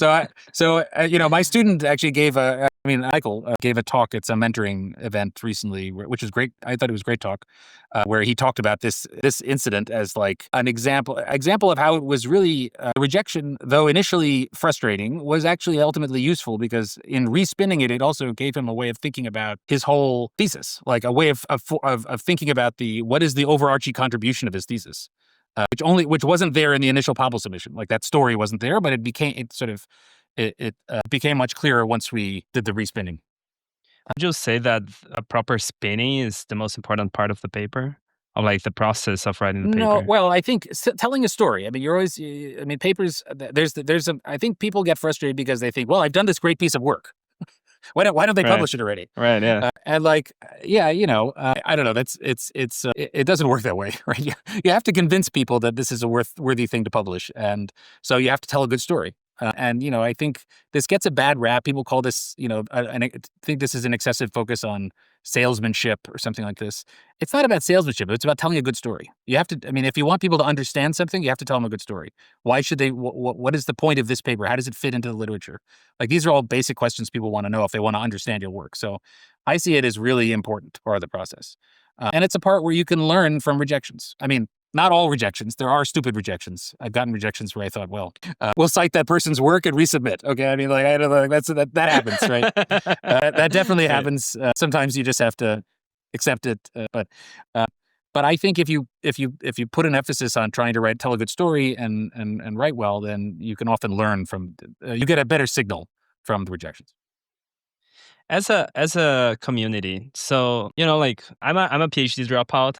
My student actually Michael gave a talk at some mentoring event recently, which was great. I thought it was a great talk, where he talked about this incident as like an example of how it was really rejection, though initially frustrating, was actually ultimately useful because in respinning it, it also gave him a way of thinking about his whole thesis, like a way of thinking about what is the overarching contribution of his thesis. Which wasn't there in the initial Pobble submission. Like that story wasn't there, but it became much clearer once we did the respinning. Would you say that a proper spinning is the most important part of the paper, of like the process of writing the No, paper? well, I think telling a story. I mean, papers. I think people get frustrated because they think, well, I've done this great piece of work. Why don't they Right. publish it already? Right. Yeah. And like, yeah, I don't know. It doesn't work that way, right? You have to convince people that this is a worthy thing to publish, and so you have to tell a good story. I think this gets a bad rap. People call this, I think this is an excessive focus on salesmanship or something like this. It's not about salesmanship. It's about telling a good story. You have to. I mean, if you want people to understand something, you have to tell them a good story. Why should they? What is the point of this paper? How does it fit into the literature? Like these are all basic questions people want to know if they want to understand your work. So I see it as really important part of the process. And it's a part where you can learn from rejections. I mean, not all rejections. There are stupid rejections. I've gotten rejections where I thought, well, we'll cite that person's work and resubmit. Okay, I mean, like I don't know, that happens, right? That definitely Right. happens. Sometimes you just have to accept it. But I think if you put an emphasis on trying to tell a good story and write well, then you can often learn from. You get a better signal from the rejections. As a community, so like I'm a PhD dropout.